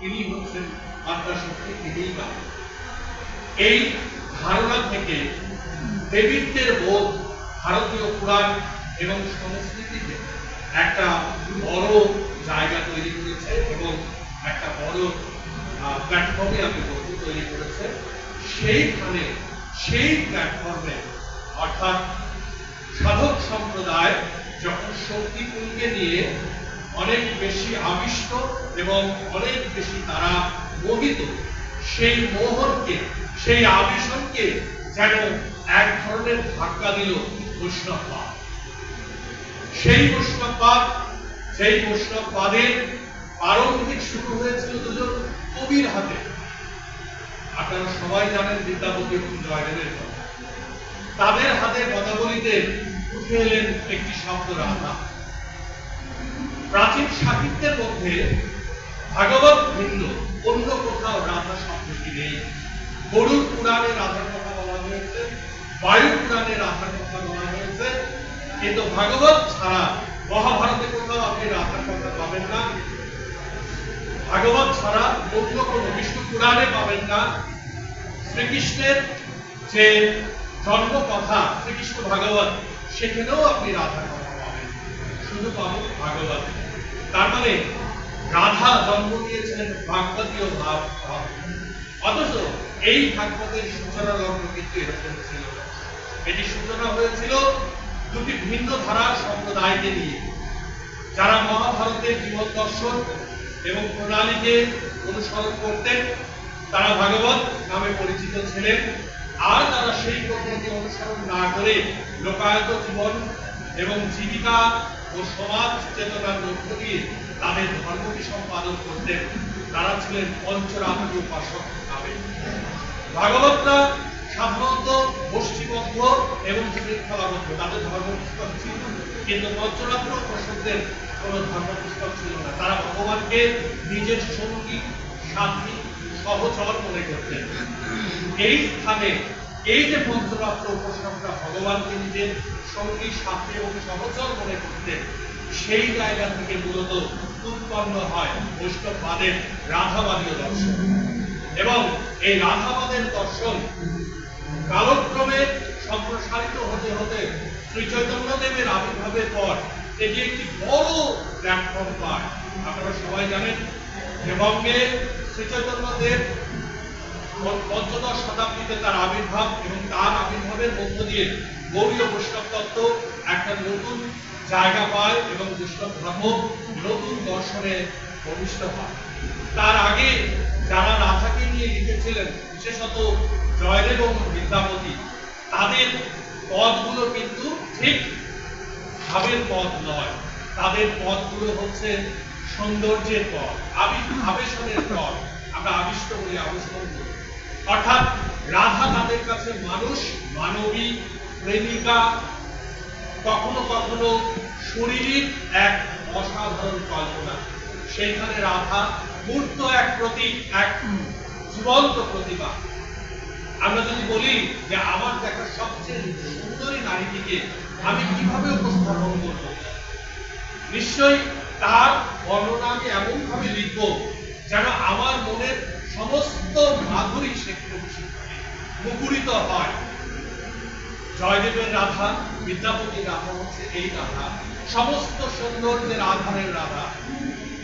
তিনি হচ্ছেন আত্মাশক্তি, তিনিই কালী। এই ধারণা থেকে দেবীত্বের বোধ ভারতীয় পুরাণ এবং সংস্কৃতিতে একটা বড় জায়গা তৈরি করেছে এবং একটা বড় প্ল্যাটফর্মে আমি বলবো তৈরি করেছে। সেইখানে সেই প্ল্যাটফর্মে অর্থাৎ সাধক সম্প্রদায় যখন শক্তিকুলকে নিয়ে অনেক বেশি আবিষ্ট এবং অনেক বেশি তারা মোহিত, সেই মোহনকে, সেই আবেশনকে যেন এক ধরনের ধাক্কা দিল বৈষ্ণববাদ। সেই বৈষ্ণববাদ, সেই বৈষ্ণববাদের প্রারম্ভিক শুরু হয়েছিল দুজন কবির হাতে। আপনারা সবাই জানেন বিদ্যাপতি এবং জয়দেবের কথা। তাদের হাতে পদাবলিতে উঠে এলেন একটি শব্দ রাধা। প্রাচীন সাহিত্যের মধ্যে ভাগবত ভিন্ন অন্য কোথাও রাধা শব্দটি নেই। গরুড় পুরাণে রাধার কথা বলা হয়েছে, বায়ু পুরাণে রাধার কথা বলা হয়েছে, কিন্তু ভাগবত ছাড়া মহাভারতে কোথাও আপনি রাধার কথা পাবেন না। ভাগবত ছাড়া অন্য কোন বিষ্ণু পুরাণে পাবেন না। শ্রীকৃষ্ণের যে জন্ম কথা শ্রীকৃষ্ণ ভাগবত, সেখানেও আপনি রাধার কথা পাবেন, শুধু পাবেন ভাগবত। তার মানে রাধা জন্ম নিয়েছিলেন ভাগবতীয় ভাব। অথচ এই ভাগবতের সূচনা লগ্ন কিন্তু এরকম ছিল। এটি সূচনা হয়েছিল দুটি ভিন্ন ধারার সম্প্রদায়কে নিয়ে, যারা মহাভারতের জীবন দর্শন এবং প্রণালীকে অনুসরণ করতেন। তারা ভাগবত নামে পরিচিত ছিলেন, আর তারা সেই পদ্ধতি অনুসরণ না করে লোকায়ত জীবন এবং জীবিকা ও সমাজ চেতনার মধ্য দিয়ে তাদের ধর্মকে সম্পাদন করতেন। তারা ছিলেন পঞ্চরাত্রি উপাসক নামে। ভাগবতরা সাধারণত গোষ্ঠীবদ্ধ এবং শৃঙ্খলাবদ্ধ, তাদের ধর্ম পুস্তক ছিল, কিন্তু পঞ্চরাত্র উপাসকদের কোন ধর্ম পুস্তক ছিল না। তারা ভগবানকে নিজের সঙ্গী, সাথী, সহচর মনে করতেন। এই স্থানে এই যে পঞ্চরাত্র উপাসকরা ভগবানকে নিজের সঙ্গী, সাথী এবং সহচর মনে করতেন, সেই জায়গা থেকে মূলত উৎপন্ন হয় বৈষ্ণববাদের রাধাবাদীয় দর্শন। এবং এই রাধাবাদের দর্শন কালক্রমে সম্প্রসারিত হতে হতে শ্রী চৈতন্যদেবের আবির্ভাবের পর এটি একটি বড় প্ল্যাটফর্ম পায়। আপনারা সবাই জানেন যে বঙ্গে শ্রী চৈতন্যদেব পঞ্চদশ শতাব্দীতে তার আবির্ভাব, এবং তার আবির্ভাবের মধ্য দিয়ে গৌড়ীয় বৈষ্ণব তত্ত্ব একটা নতুন জায়গা পায় এবং বৈষ্ণব ধর্ম নতুন দর্শনে প্রবিষ্ট হয়। তার আগে যারা রাধাকে নিয়ে লিখেছিলেন, বিশেষত জয়দেব এবং বিদ্যাপতি, তাদের পদগুলো কিন্তু ঠিক ভাবের পদ নয়। তাদের পদগুলো হচ্ছে সৌন্দর্যের পদ, আবেশনের পদ। আমরা আবিষ্ট বলি, আবেশন বলি। অর্থাৎ রাধা তাদের কাছে মানুষ, মানবী, প্রেমিকা, কখনো কখনো শরীরের এক অসাধারণ কল্পনা। সেইখানে রাধা মূর্ত এক প্রতীক, এক জীবন্ত প্রতিভা। আমরা যদি বলি যে আমার দেখা সবচেয়ে সুন্দরী নারীটিকে আমি কিভাবে উপস্থাপন করব, নিশ্চয়ই তার বর্ণনা আমি এমন ভাবে লিখব যেন আমার মনের সমস্ত মাধুরী সেখানে মুখরিত হয়। জয়দেবের রাধা, বিদ্যাপতির রাধা হচ্ছে এই রাধা, সমস্ত সৌন্দর্যের আধারের রাধা।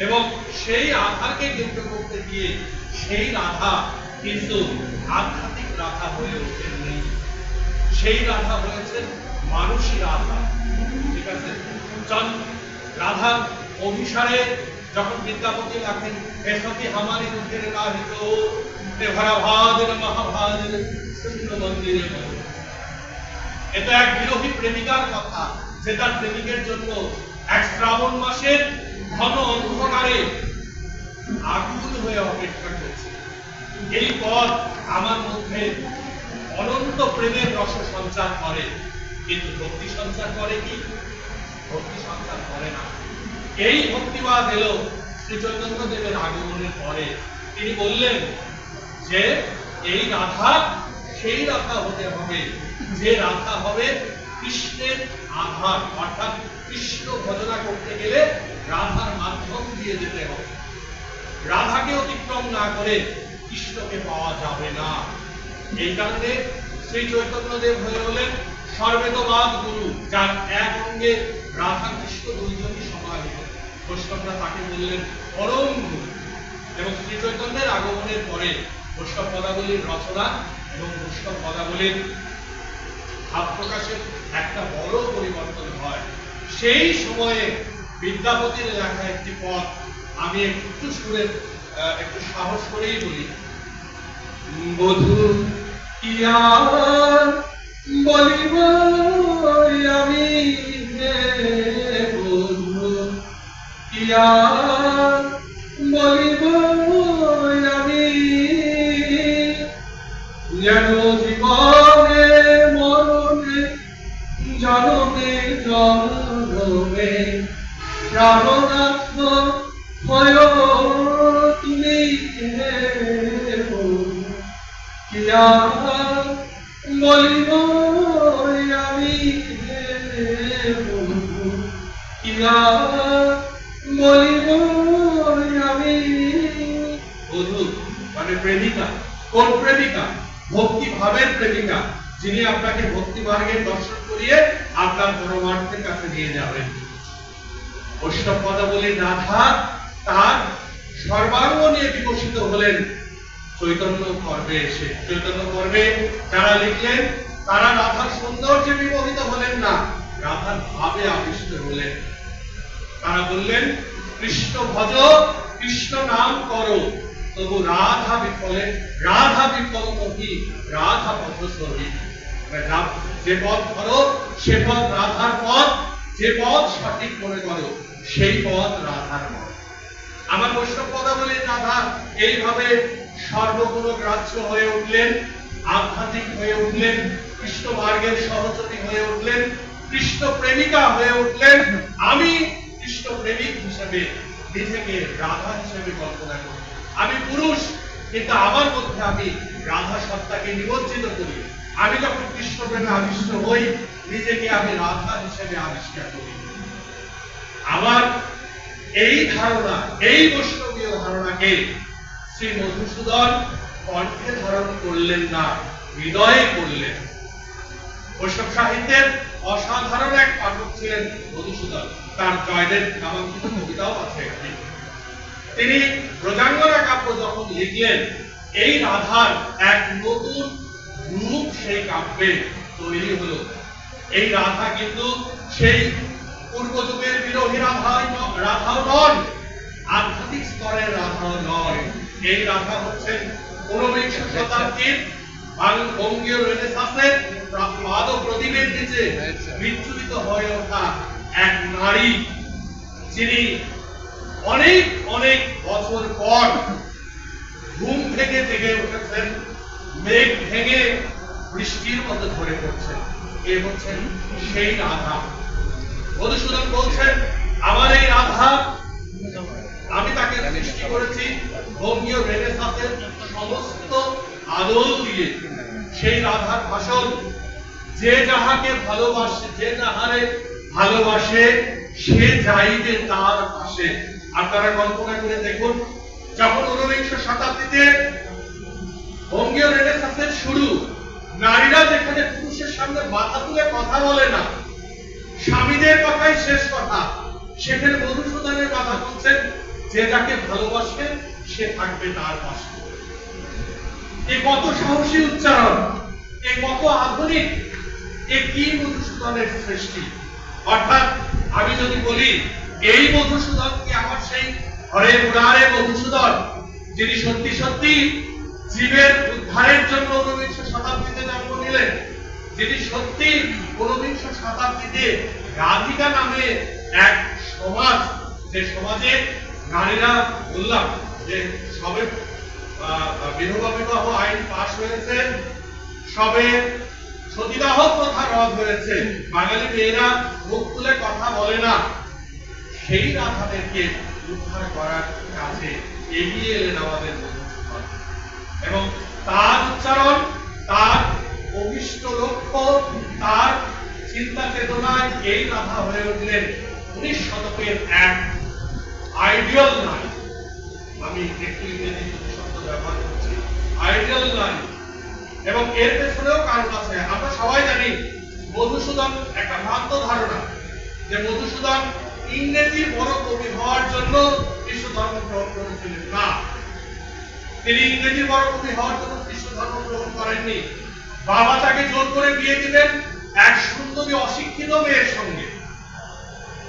এবং সেই আধারকে কেন্দ্র করতে গিয়ে সেই রাধা কিন্তু আধ্যাত্মিক রাধা হয়ে ওঠেননি। সেই রাধা হয়েছে মানুষই রাধা। ঠিক আছে, রাধা অভিসারে যখন বিদ্যাপতি লেখেন এসতি হামারি মুখের কাহিত ভরা ভাদের মহাভাদের শূন্য মন্দিরে, এটা এক বিরোহী প্রেমিকার কথা, যে তার প্রেমিকের জন্য এক শ্রাবণ মাসের ঘন অন্ধকারে আগুন হয়ে অপেক্ষা করছে। এই পথ আমার মধ্যে অনন্ত প্রেমের রস সঞ্চার করে, কিন্তু ভক্তি সঞ্চার করে কি? ভক্তি সঞ্চার করে না। এই ভক্তিবাদ এলো শ্রী চৈতন্যদেবের আগমনের পরে। তিনি বললেন যে এই রাধা সেই রাধা হতে হবে যে রাধা হবে কৃষ্ণের আধার, অর্থাৎ কৃষ্ণ ভজনা করতে গেলে রাধার মাধ্যম দিয়ে যেতে হবে। রাধাকে অতিক্রম না করে কৃষ্ণকে পাওয়া যাবে না। এই কারণে শ্রী চৈতন্যদেব হয়ে হলেন সর্বেতবাদ গুরু, যার এক অঙ্গে রাধা কৃষ্ণ দুইজনই সমাহিত। বৈষ্ণবরা তাকে বললেন পরম গুরু। এবং শ্রী চৈতন্যের আগমনের পরে বৈষ্ণব পদাবলীর রচনা এবং বৈষ্ণব পদাবলীর ভাব প্রকাশের একটা বড় পরিবর্তন হয়। সেই সময়ে বিদ্যাপতির লেখা একটি পদ আমি একটু সুরে একটু সাহস করেই বলি। বধূ ইয়া বলিব আমি বধূ ইয়া বলিব আমি যেন জীবনে মরণে জনমে জনমে প্রাণনাথ হয় তুমি কিয়া বলিব আমি কিয়া বলিব আমি। বধূ মানে প্রেমিকা। কোন প্রেমিকা? ভক্তি ভাবের প্রেমিকা, যিনি আপনাকে ভক্তি মার্গের দর্শন করিয়ে আপনার পরমার্থের কাছে নিয়ে যাবেন। বৈষ্ণব পদাবলীর রাধা তার সর্বাঙ্গ নিয়ে বিকশিত হলেন চৈতন্য পর্বে এসে। চৈতন্য পর্বে যারা লিখলেন তারা রাধার সৌন্দর্যে বিমোহিত হলেন না, রাধার ভাবে আবিষ্ট হলেন। তারা বললেন কৃষ্ণ ভজ, কৃষ্ণ নাম করো, তবু রাধা বিফলে, রাধা বিফল কহি, রাধা পথ সহি। যে পথ ধরো সে পথ রাধার পথ, যে পথ সঠিক মনে করো সেই পথ রাধার পথ। আমার বৈষ্ণব পদাবলীর রাধা এইভাবে সর্বগুণ গ্রাহ্য হয়ে উঠলেন, আধ্যাত্মিক হয়ে উঠলেন, কৃষ্ণ মার্গের সহচরী হয়ে উঠলেন, কৃষ্ণ প্রেমিকা হয়ে উঠলেন। আমি কৃষ্ণ প্রেমিক হিসেবে নিজেকে রাধা হিসেবে কল্পনা করি। আমি পুরুষ, কিন্তু আমার মধ্যে আমি রাধা সত্তাকে নিমজ্জিত করি। আমি যখন কৃষ্ণ প্রেমে আবিষ্ট হই, নিজেকে আমি রাধা হিসেবে আবিষ্কার করি। আমার এই ধারণা, এই বৈষ্ণবীয় ধারণাকে শ্রী মধুসূদন কণ্ঠে ধারণ করলেন না, হৃদয়ে করলেন। বৈষ্ণব সাহিত্যের অসাধারণ এক পাঠক ছিলেন মধুসূদন। তার জয়দেব নামাঙ্কিত কবিতাও আছে একটি। তিনি ব্রজাঙ্গনা কাব্য যখন লিখলেন, এই রাধার এক নতুন রূপ সেই কাব্যে তৈরি হলো। এই রাধা কিন্তু সেই পূর্ব যুগের বিরোহী রাধাও নন, আধ্যাত্মিক স্তরের রাধাও নয়। এই রাধা হচ্ছেন ঊনবিংশ শতাব্দীর বঙ্গীয় রেনেসাঁসের পাদ প্রদীপের নিচে বিচ্ছুরিত হয়ে ওঠা এক নারী, যিনি অনেক অনেক বছর পর ঘুম থেকে জেগে উঠেছেন, মেঘ ভেঙে বৃষ্টির মতো ঝরে পড়ছেন। এ হচ্ছেন সেই রাধা। মধুসূদন বলছেন, আমার এই রাধা, আমি তাকে সৃষ্টি করেছি বঙ্গীয় রেনেসাঁসের সমস্ত আদল দিয়ে। সেই রাধার ভাষণ, যে যাহাকে ভালোবাসে, যে যাহারে ভালোবাসে সে যাইবে তার পাশে। আপনারা কল্পনা করে দেখুন, যখন ঊনবিংশ শতাব্দীতে বঙ্গীয় রেনেসাঁসের শুরু, নারীরা যেখানে পুরুষের সামনে মাথা তুলে কথা বলে না, স্বামীদের কথাই শেষ কথা, সেখানে মধুসূদনের কথা বলছেন, যে যাকে ভালোবাসে সে থাকবে তার পাশে। এ কত সাহসী উচ্চারণ, এ কত আধুনিক, এ কি মধুসূদনের সৃষ্টি। অর্থাৎ আমি যদি বলি, এই মধুসূদন কি আমার সেই হরে মুরারে মধুসূদন, যিনি সত্যি সত্যি জীবের উদ্ধারের জন্য ঊনবিংশ শতাব্দীতে জন্ম নিলেন, যিনি সত্যি ঊনবিংশ শতাব্দীতে রাধিকা নামে এক সমাজ, যে সমাজে নারীরা, বললাম যে সবে বিধবা বিবাহ আইন পাশ হয়েছে, সবে সতীদাহ প্রথা রদ হয়েছে, বাঙালি মেয়েরা মুখ খুলে কথা বলে না, সেই রাধাদেরকে উদ্ধার করার কাছে এগিয়ে এলেন আমাদের মধুসূদন। এবং তার উচ্চারণ, তার অভিষ্ট লক্ষ্য, তার চিন্তা চেতনায় এই রাধা হয়ে উঠলেন 19 শতকের এক আইডিয়াল নারী। আমি এর পেছনেও কারণ আছে। আমরা সবাই জানি মধুসূদন একটা ভ্রান্ত ধারণা যে মধুসূদন ইংরেজির বড় কবি হওয়ার জন্য খ্রিস্ট ধর্ম গ্রহণ করেছিলেন। না, তিনি ইংরেজির বড় কবি হওয়ার জন্য খ্রিস্ট ধর্ম গ্রহণ করেননি। বাবা তাকে জোর করে বিয়ে দিবেন এক সুন্দরী অশিক্ষিত মেয়ের সঙ্গে,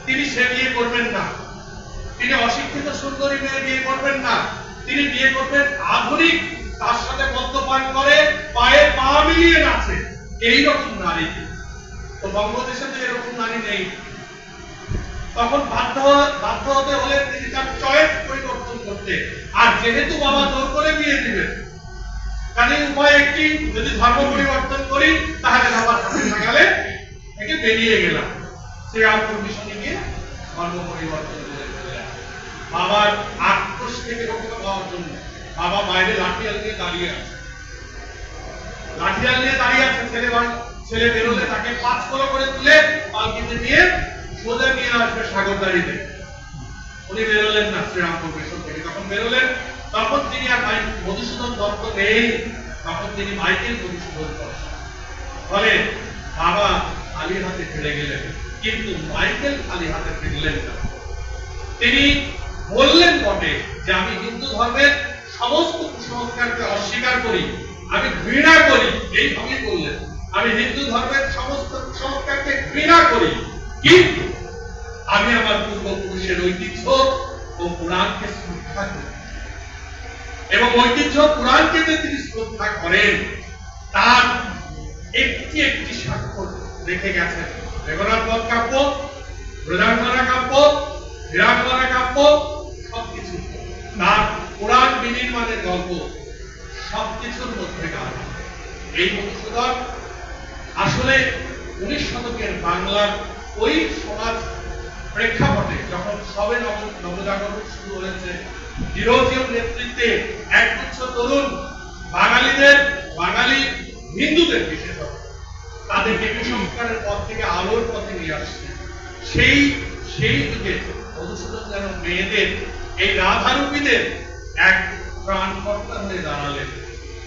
তিনি সে বিয়ে করবেন না। তিনি অশিক্ষিত সুন্দরী মেয়ে বিয়ে করবেন না, তিনি বিয়ে করবেন আধুনিক, তার সাথে মদ্যপান করে পায়ে পা মিলিয়ে নাচে এইরকম নারী। তো বঙ্গদেশে তো এরকম নারী নেই। তখন বাধ্য হতে হলে তিনি তার চয়েস পরিবর্তন করতে। আর যেহেতু বাবা জোর করে বিয়ে দিবেন, কাজে উপায় একটি, যদি ধর্ম পরিবর্তন করি তাহলে বাবার হাতে লাগালে থেকে বেরিয়ে গেলাম। শ্রীরামপুর মিশনে গিয়ে ধর্ম পরিবর্তন করে ফেললেন। বাবার আক্রোশ থেকে রক্ষা পাওয়ার জন্য বাবা বাইরে লাঠিয়াল নিয়ে দাঁড়িয়ে আছে। ছেলে বেরোলে তাকে 5 কিলো করে তুলে পালকিতে নিয়ে সোজা নিয়ে আসবে সাগরদাড়িতে। উনি বেরোলেন না শ্রীরামপুর মিশন থেকে। যখন বেরোলেন তখন তিনি আর মধুসূদন দত্ত নেই, তখন তিনি মাইকেল মধুসূদন দত্ত। ফলে বাবা খালি হাতে ফিরে গেলেন, কিন্তু মাইকেল খালি হাতে ফিরলেন না। তিনি বললেন বটে যে আমি হিন্দু ধর্মের সমস্ত কুসংস্কারকে অস্বীকার করি, আমি ঘৃণা করি। এইভাবেই বললেন, আমি হিন্দু ধর্মের সমস্ত কুসংস্কারকে ঘৃণা করি, কিন্তু আমি আমার পূর্বপুরুষের ঐতিহ্য ও পুরাণকে শ্রদ্ধা করি। এবং ঐতিহ্য পুরাণকে যে তিনি শ্রদ্ধা করেন তার একটি একটি স্বাক্ষর রেখে গেছেন। মেঘনাদ বধ কাব্য, ব্রজাঙ্গনা কাব্য, বীরাঙ্গনা কাব্য, সবকিছু তার পুরাণ বিনির্মাণের গল্প, সবকিছুর মধ্যে গান। এই মধুসূদন আসলে 19 শতকের বাংলার ওই সমাজ প্রেক্ষাপটে যখন সবে নবজাগরণ শুরু হয়েছে, চিরঞ্জীব নেতৃত্বে একগুচ্ছ তরুণ বাঙালি হিন্দুদের বিশেষত তাদেরকে কুসংস্কারের পথ থেকে আলোর পথে নিয়ে আসছে। সেই যুগে মধুসূদন যেন মেয়েদের, এই রাধারূপীদের এক প্রাণকর্তা হয়ে দাঁড়ালেন।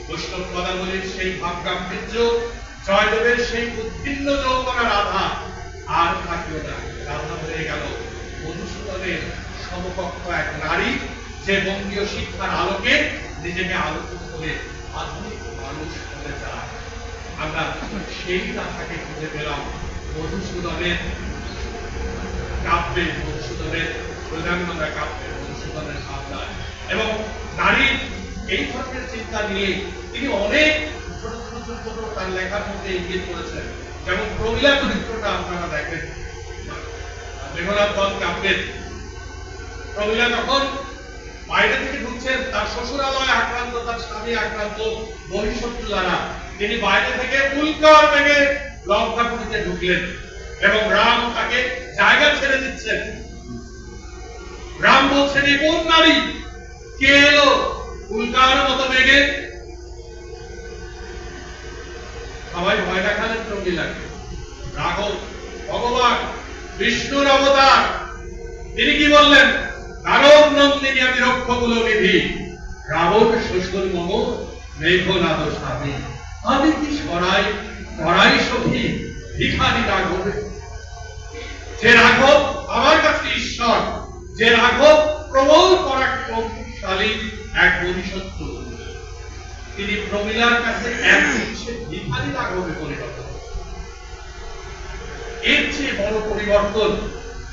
বৈষ্ণব পদাবলীর সেই ভাব গাম্ভীর্য, জয়দেবের সেই উদ্ভিন্ন যৌবনা রাধা আর থাকলো না। রাধা হয়ে গেল মধুসূদনের সমকক্ষ এক নারী, যে বঙ্গীয় শিক্ষার আলোকে নিজেকে আলোকিত করে আধুনিক মানুষ হতে চায়। আমরা সেই রাধাকে খুঁজে পেলাম মধুসূদনের কাব্যে, মধুসূদনের প্রজাঙ্গনা কাব্যে, মধুসূদনের ভাবনায়। এবং নারীর এই ধরনের চিন্তা নিয়ে তিনি অনেক ছোট তার লেখার মধ্যে ইঙ্গিত করেছেন। যেমন প্রমীলা চরিত্রটা আপনারা দেখেন মেঘনাদ বধ কাব্যের। প্রমীলা যখন বাইরে থেকে ঢুকছেন, তার শ্বশুরালয় আক্রান্ত, তার স্বামী আক্রান্ত বহিঃশত্রু দ্বারা, তিনি বাইরে থেকে উল্কার বেগে লঙ্কাপুরীতে ঢুকলেন এবং রাম তাকে জায়গা ছেড়ে দিচ্ছেন। রাম বলছেন, এই কোন নারী, কে এলো উল্কার মতো বেগে? সবাই ভয় দেখালেন প্রমীলাকে। রাঘব ভগবান বিষ্ণুর অবতার, তিনি কি বললেন? নারদ নন্দিনী আমি রক্ষকুল বিধি, রাবণ শ্বশুর মম মেঘনাদ স্বামী, আমি কি সরাই সখী ভিখারি রাঘব। যে রাঘব আমার কাছে ঈশ্বর, যে রাঘব প্রবল পরাক্রমশালী এক বহিঃশত্রু, তিনি প্রমীলার কাছে এক ভিখারি রাঘবে পরিণত। এর চেয়ে বড় পরিবর্তন,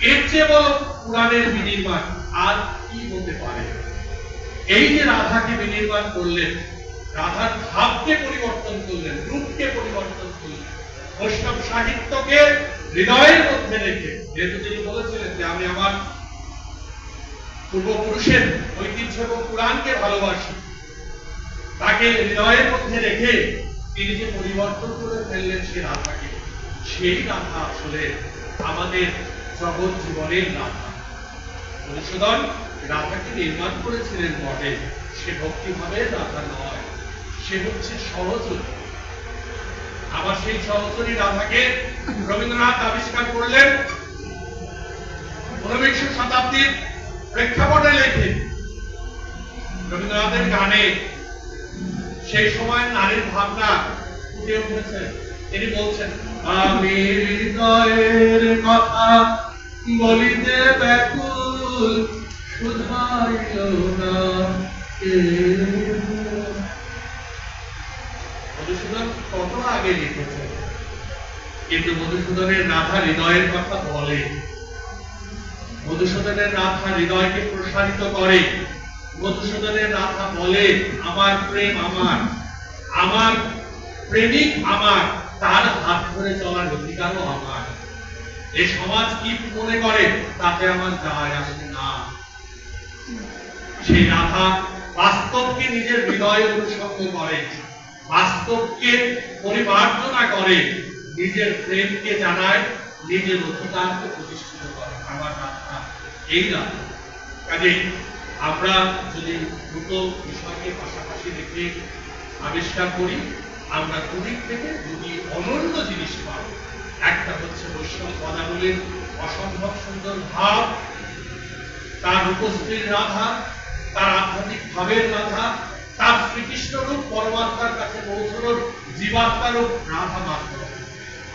এর চেয়ে বড় পুরাণের বিনির্মাণ আর কি হতে পারে? এই যে রাধাকে বিনির্মাণ করলেন, রাধার ভাবকে পরিবর্তন করলেন, রূপকে পরিবর্তন করলেন, বৈষ্ণব সাহিত্যকে হৃদয়ের মধ্যে রেখে, যেহেতু তিনি বলেছিলেন যে আমি আমার পূর্বপুরুষের ঐতিহ্য এবং পুরাণকে ভালোবাসি, তাকে হৃদয়ের মধ্যে রেখে তিনি যে পরিবর্তন করে ফেললেন সে রাধাকে, সেই রাধা আসলে আমাদের জগৎ জীবনের রাধা। মধুসূদন রাধাকে নির্মাণ করেছিলেন বটে, সে ভক্তিভাবের রাধা নয়, সে হচ্ছে সহচরী। আবার সেই সহচরী রাধাকে রবীন্দ্রনাথ আবিষ্কার করলেন 19 শতাব্দীর প্রেক্ষাপটে লেখে। রবীন্দ্রনাথের গানে সেই সময় নারীর ভাবনা ফুটে উঠেছে। তিনি বলছেন, আমি হৃদয়ের কথা বলিতে ব্যাকুল, শুধাইল না কেহ। মধুসূদন কত আগে লিখেছে, কিন্তু মধুসূদনের রাধা হৃদয়ের কথা বলে, মধুসূদনের রাধা হৃদয়কে প্রসারিত করে। মধুসূদনের রাধা বলে, আমার প্রেম আমার, আমার প্রেমিক আমার, তার হাত ধরে চলার অধিকারও আমার। এই সমাজ কি মনে করে তাতে আমার যায় আসে না। সেই রাধা বাস্তবকে নিজের হৃদয়ে অনুসঙ্গ করে, বাস্তবকে পরিমার্জনা করে, নিজের প্রেমকে জানায়, নিজের অধিকারকে প্রতিষ্ঠিত করে। আমার রাধা এই রাধা। কাজেই আমরা যদি দুটো বিষয়কে পাশাপাশি রেখে আবিষ্কার করি, আমরা দুদিক থেকে দুটি অনন্য জিনিস পাব। একটা হচ্ছে বৈষ্ণব পদাবলীর অসম্ভব সুন্দর ভাব, তার রূপশ্রীর রাধা, তার আধ্যাত্মিক ভাবের রাধা, তার শ্রীকৃষ্ণ রূপ পরমাত্মার কাছে পৌঁছানোর জীবাত্মার রূপ রাধা মাত্র।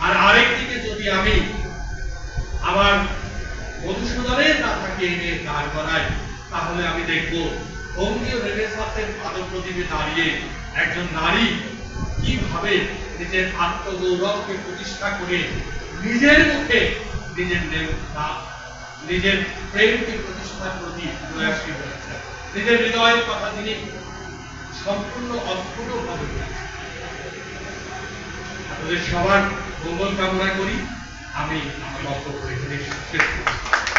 আর আরেকদিকে যদি আমি আমার মধুসূদনের রাধাকে এনে দাঁড় করাই, তাহলে আমি দেখব বঙ্গীয় রেনেসাঁসের পাদপ্রদীপে দাঁড়িয়ে একজন নারী কিভাবে নিজের আত্মগৌরবকে প্রতিষ্ঠা করে নিজের মুখে নিজের নিজের প্রেমকে প্রতিষ্ঠার প্রতি প্রয়াসী হয়েছে। নিজের হৃদয়ের কথা তিনি সম্পূর্ণ অস্ফুটভাবে বলেছেন। আপনাদের সবার মঙ্গল কামনা করি। আমি আমার বক্তব্য এখানে শেষ করছি।